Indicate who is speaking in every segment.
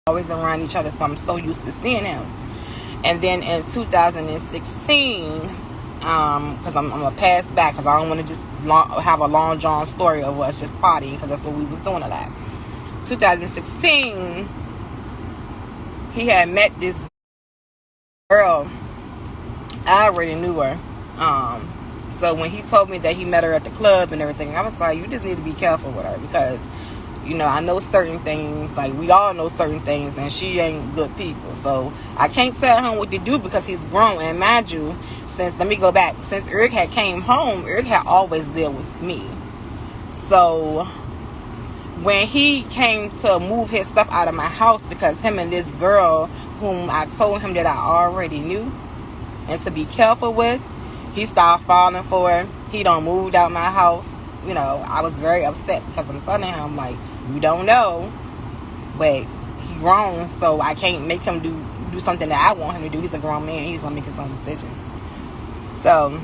Speaker 1: always around each other, so I'm so used to seeing him. And then in 2016, because I'm going to pass back because I don't want to just have a long drawn story of us just partying, because that's what we was doing a lot. 2016, he had met this girl. I already knew her. So when he told me that he met her at the club and everything, I was like, you just need to be careful with her, because I know certain things, like we all know certain things, and she ain't good people. So I can't tell him what to do because he's grown. And mind you, let me go back, since Eric had came home, Eric had always lived with me. So when he came to move his stuff out of my house, because him and this girl whom I told him that I already knew and to be careful with, he started falling for her. He done moved out my house. I was very upset because I'm telling him, like, you don't know, but he grown, so I can't make him do something that I want him to do. He's a grown man. He's gonna make his own decisions. So,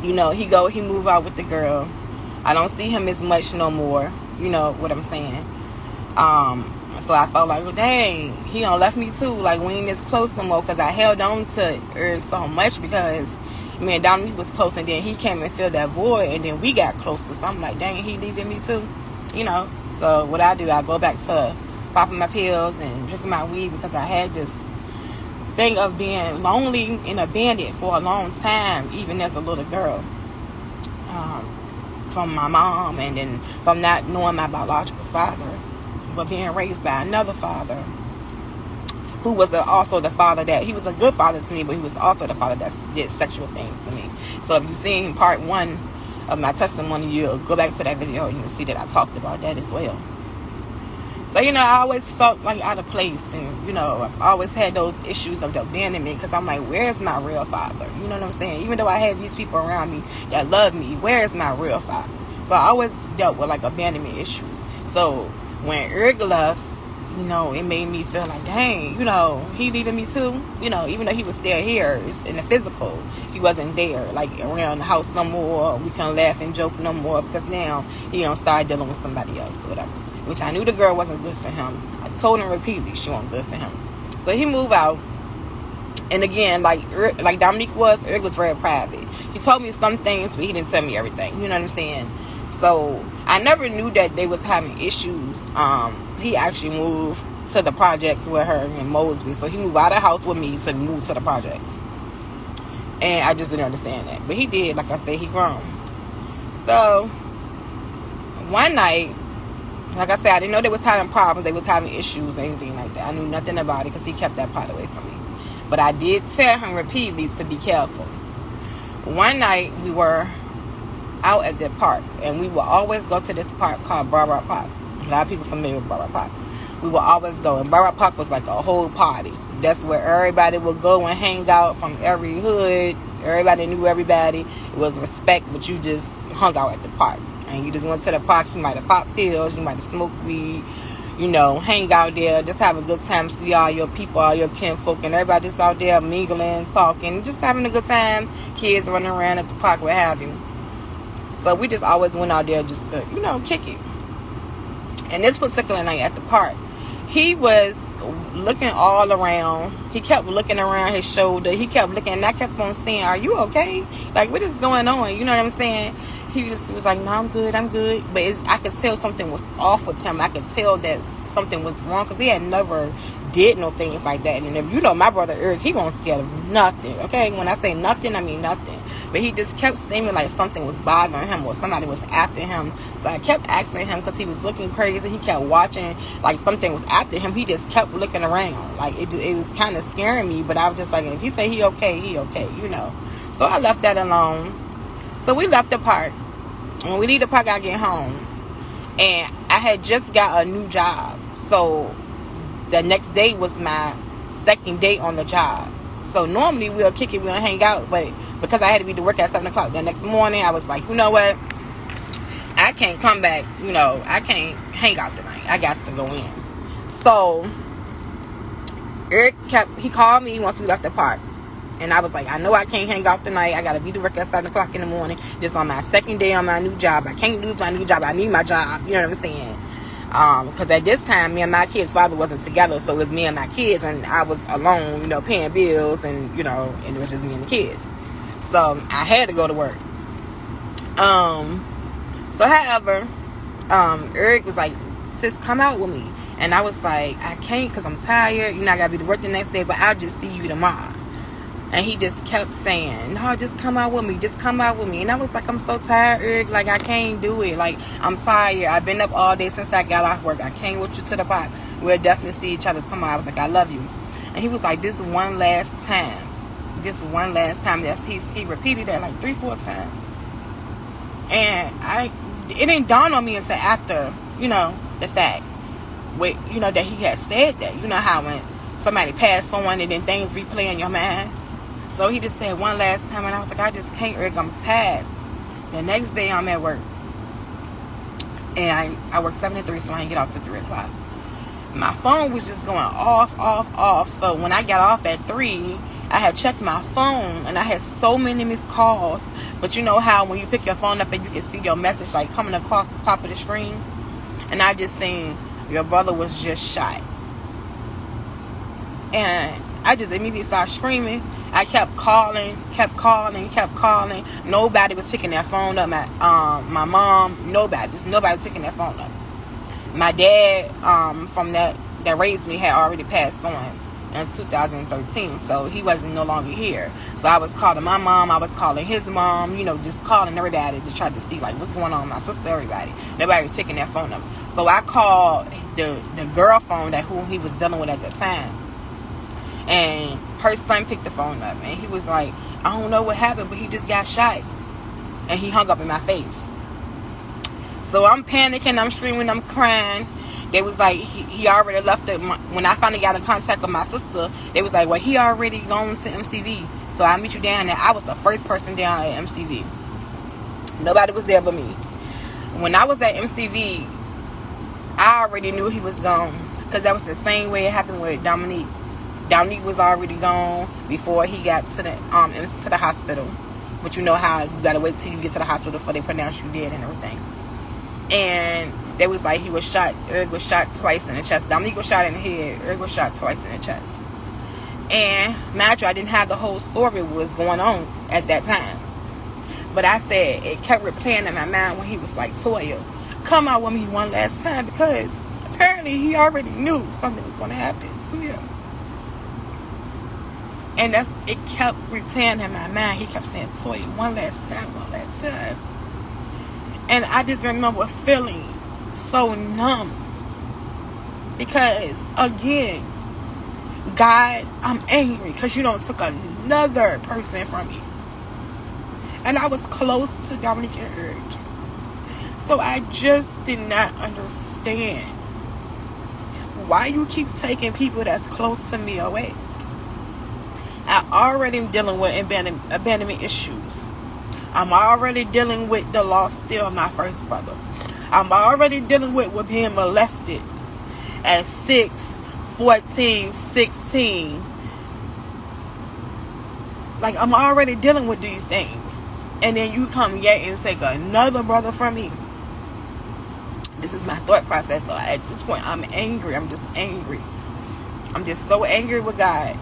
Speaker 1: he move out with the girl. I don't see him as much no more. You know what I'm saying? So I felt like, well, dang, he done left me too. Like, we ain't as close no more, because I held on to Eric so much, because me and Dominique was close, and then he came and filled that void, and then we got closer. So I'm like, dang, he leaving me too. So what I do, I go back to popping my pills and drinking my weed, because I had this thing of being lonely and abandoned for a long time, even as a little girl, from my mom, and then from not knowing my biological father, but being raised by another father who was also the father that, he was a good father to me, but he was also the father that did sexual things to me. So if you've seen part 1 of my testimony, you'll go back to that video and you'll see that I talked about that as well. So, I always felt like out of place, and, I've always had those issues of the abandonment, because I'm like, where's my real father? You know what I'm saying? Even though I had these people around me that love me, where's my real father? So I always dealt with, like, abandonment issues. So when Eric left, it made me feel like, dang, he leaving me too. Even though he was still here, it's in the physical, he wasn't there, like, around the house no more. We couldn't laugh and joke no more, because now he don't start dealing with somebody else or whatever. Which I knew the girl wasn't good for him. I told him repeatedly she wasn't good for him. So he moved out. And again, like Dominique was, Eric was very private. He told me some things, but he didn't tell me everything. You know what I'm saying? So I never knew that they was having issues. He actually moved to the projects with her in Mosby. So he moved out of the house with me to move to the projects. And I just didn't understand that. But he did. Like I said, he grown. So one night, like I said, I didn't know they was having problems. They was having issues or anything like that. I knew nothing about it, because he kept that part away from me. But I did tell him repeatedly to be careful. One night, we were out at the park, and we will always go to this park called Barbara Park. A lot of people familiar with Barbara Park. We will always go, and Barbara Park was like a whole party. That's where everybody would go and hang out from every hood. Everybody knew everybody. It was respect, but you just hung out at the park. And you just went to the park. You might have popped pills, you might have smoked weed, hang out there, just have a good time, see all your people, all your kinfolk, and everybody just out there mingling, talking, just having a good time. Kids running around at the park, what have you. So we just always went out there just to, kick it. And this particular night at the park, he was looking all around. He kept looking around his shoulder. He kept looking, and I kept on saying, are you okay? Like, what is going on? You know what I'm saying? He just was like, no, I'm good. But I could tell something was off with him. I could tell that something was wrong, because he had never did no things like that. And if my brother Eric, he won't scared of nothing. Okay, when I say nothing, I mean nothing. But he just kept seeming like something was bothering him, or somebody was after him. So I kept asking him, because he was looking crazy. He kept watching like something was after him. He just kept looking around. Like, it was kind of scaring me. But I was just like, if he say he okay, So I left that alone. So we left the park. When we leave the park, I get home, and I had just got a new job. So the next day was my second day on the job. So normally we'll kick it, we'll hang out, but because I had to be to work at 7 o'clock the next morning, I was like, you know what? I can't come back. I can't hang out tonight. I got to go in. So Eric he called me once we left the park. And I was like, I know I can't hang out tonight. I got to be to work at 7 o'clock in the morning. Just on my second day on my new job. I can't lose my new job. I need my job. You know what I'm saying? Because at this time, me and my kids' father wasn't together, so it was me and my kids, and I was alone, you know, paying bills, and you know, and it was just me and the kids. So I had to go to work. So however, Eric was like, sis, come out with me. And I was like, I can't because I'm tired. You know, I got to be to work the next day, but I'll just see you tomorrow. And he just kept saying, no, just come out with me. Just come out with me. And I was like, I'm so tired, Eric. Like, I can't do it. Like, I'm tired. I've been up all day since I got off work. I came with you to the park. We'll definitely see each other tomorrow. I was like, I love you. And he was like, this one last time. This one last time. He repeated that like 3-4 times. And it didn't dawn on me until after, you know, the fact. You know, that he had said that. You know how when somebody passed someone and then things replay in your mind. So he just said one last time, and I was like, I just can't, Eric. I'm tired. The next day I'm at work. And I work 7 to 3, so I didn't get off till 3 o'clock. My phone was just going off. So when I got off at 3, I had checked my phone, and I had so many missed calls. But you know how when you pick your phone up and you can see your message like coming across the top of the screen? And I just seen, your brother was just shot. And I just immediately started screaming. I kept calling. Nobody was picking their phone up. My mom, nobody was picking their phone up. My dad, from that raised me, had already passed on in 2013, so he wasn't no longer here. So I was calling my mom, I was calling his mom, you know, just calling everybody to try to see like what's going on, my sister, everybody. Nobody was picking their phone up. So I called the girl phone who he was dealing with at the time, and her son picked the phone up, and he was like, I don't know what happened, but he just got shot. And he hung up in my face. So I'm panicking, I'm screaming, I'm crying. They was like, he already left it. When I finally got in contact with my sister, they was like, well, he already gone to MCV. So I'll meet you down there. I was the first person down at MCV. Nobody was there but me. When I was at MCV, I already knew he was gone. Because that was the same way it happened with Dominique. Dominique was already gone before he got to the hospital. But you know how you got to wait till you get to the hospital before they pronounce you dead and everything. And they was like, he was shot. Eric was shot twice in the chest. Dominique was shot in the head. Eric was shot twice in the chest. And mind you, I didn't have the whole story what was going on at that time. But I said, it kept replaying in my mind when he was like, Toya, come out with me one last time, because apparently he already knew something was going to happen to him. And it kept replaying in my mind. He kept saying, Toya, one last time. And I just remember feeling so numb. Because, again, God, I'm angry because you don't took another person from me. And I was close to Dominique and Eric. So I just did not understand why you keep taking people that's close to me away. I already am dealing with abandonment issues. I'm already dealing with the loss still of my first brother. I'm already dealing with being molested at 6, 14, 16. Like, I'm already dealing with these things. And then you come yet and take another brother from me. This is my thought process. So at this point, I'm angry. I'm just angry. I'm just so angry with God.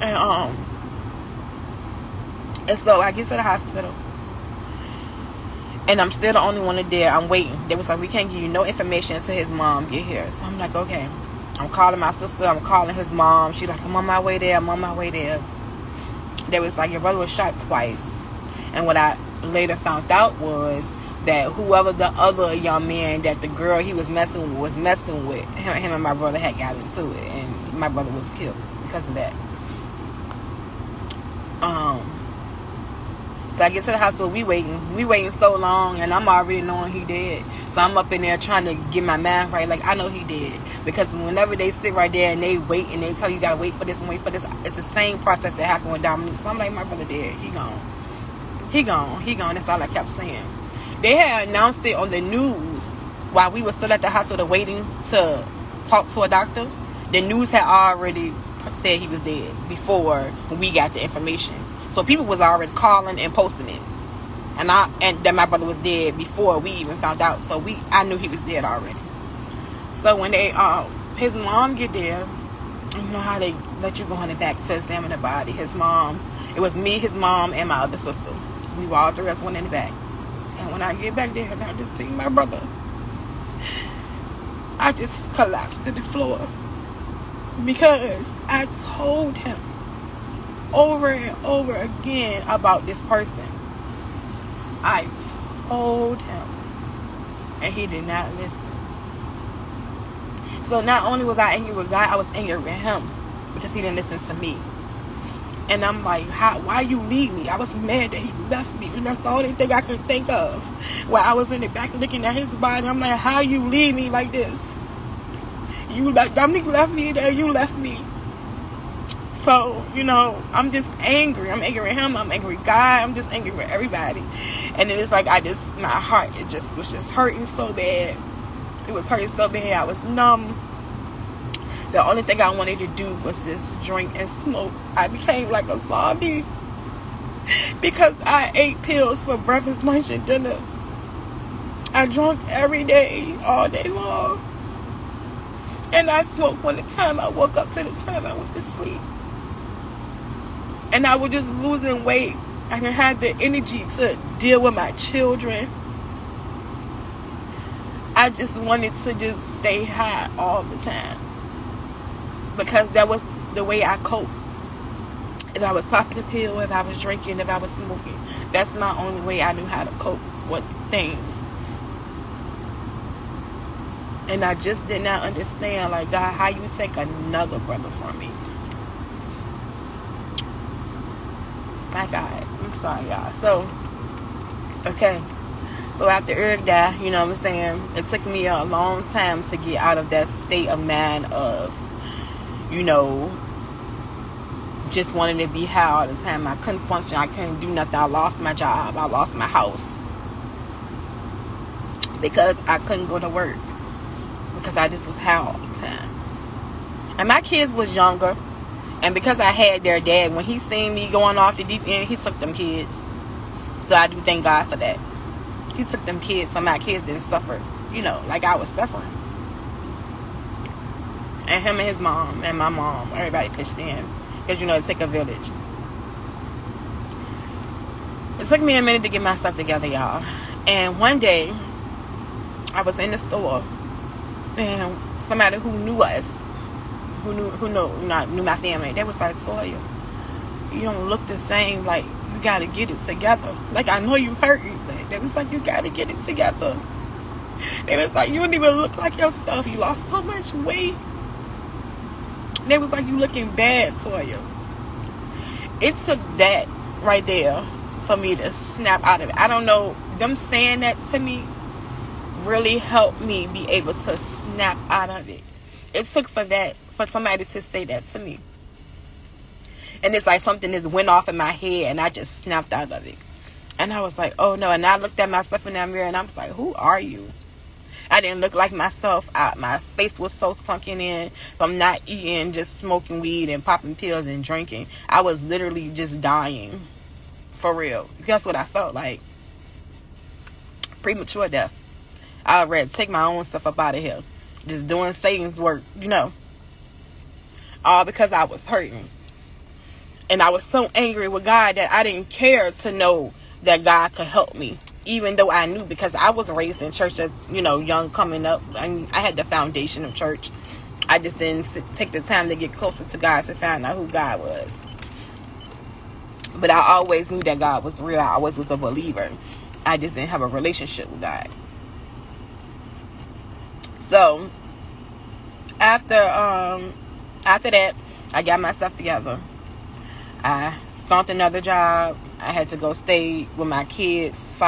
Speaker 1: And so I get to the hospital, and I'm still the only one there. I'm waiting. They was like, we can't give you no information until his mom get here. So I'm like, okay. I'm calling my sister. I'm calling his mom. She's like, I'm on my way there. They was like, your brother was shot twice. And what I later found out was that whoever the other young man that the girl he was messing with, him and my brother had got into it, and my brother was killed because of that. So I get to the hospital, we waiting so long, and I'm already knowing he dead. So I'm up in there trying to get my math right, like I know he dead. Because whenever they sit right there and they wait and they tell you gotta wait for this and wait for this, it's the same process that happened with Dominique. So I'm like, my brother dead, he gone, that's all I kept saying. They had announced it on the news while we were still at the hospital waiting to talk to a doctor. The news had already said he was dead before we got the information. So people was already calling and posting it, and that my brother was dead before we even found out. So I knew he was dead already. So when his mom get there, you know how they let you go in the back to examine the body. His mom, it was me, his mom, and my other sister. We were all 3 of us went in the back. And when I get back there and I just see my brother, I just collapsed to the floor. Because I told him over and over again about this person. I told him. And he did not listen. So not only was I angry with God, I was angry with him. Because he didn't listen to me. And I'm like, why you leave me? I was mad that he left me. And that's the only thing I could think of. While I was in the back looking at his body, I'm like, how you leave me like this? You like Dominique left me there, you left me. So, you know, I'm just angry. I'm angry with him, I'm angry with God, I'm just angry with everybody. And then it's like my heart was just hurting so bad. It was hurting so bad. I was numb. The only thing I wanted to do was just drink and smoke. I became like a zombie. Because I ate pills for breakfast, lunch, and dinner. I drank every day, all day long. And I smoked from the time I woke up to the time I went to sleep. And I was just losing weight. I didn't have the energy to deal with my children. I just wanted to just stay high all the time. Because that was the way I coped. If I was popping a pill, if I was drinking, if I was smoking. That's my only way I knew how to cope with things. And I just did not understand, like, God, how you take another brother from me. My God. I'm sorry, y'all. So, okay. So after Eric died, you know what I'm saying? It took me a long time to get out of that state of mind of, you know, just wanting to be high all the time. I couldn't function. I couldn't do nothing. I lost my job. I lost my house. Because I couldn't go to work. Because I just was high all the time. And my kids was younger. And because I had their dad, when he seen me going off the deep end, he took them kids. So I do thank God for that. He took them kids so my kids didn't suffer, you know, like I was suffering. And him and his mom and my mom, everybody pitched in. Because, you know, it takes a village. It took me a minute to get my stuff together, y'all. And one day, I was in the store. And somebody who knew us, who knew my family, they was like, Toya, you don't look the same. Like, you got to get it together. Like, I know you hurt. They was like, you got to get it together. They was like, you don't even look like yourself. You lost so much weight. They was like, you looking bad, Toya. It took that right there for me to snap out of it. I don't know. Them saying that to me really helped me be able to snap out of it. It took for somebody to say that to me. And it's like something just went off in my head and I just snapped out of it. And I was like, oh no. And I looked at myself in that mirror and I was like, who are you? I didn't look like myself. My face was so sunken in from not eating, just smoking weed and popping pills and drinking. I was literally just dying. For real. That's what I felt like. Premature death. I would rather take my own stuff up out of here. Just doing Satan's work, you know. All because I was hurting. And I was so angry with God that I didn't care to know that God could help me. Even though I knew, because I was raised in church as, you know, young coming up. I had the foundation of church. I just didn't take the time to get closer to God to find out who God was. But I always knew that God was real. I always was a believer. I just didn't have a relationship with God. So, after that, I got my stuff together. I found another job. I had to go stay with my kids' father.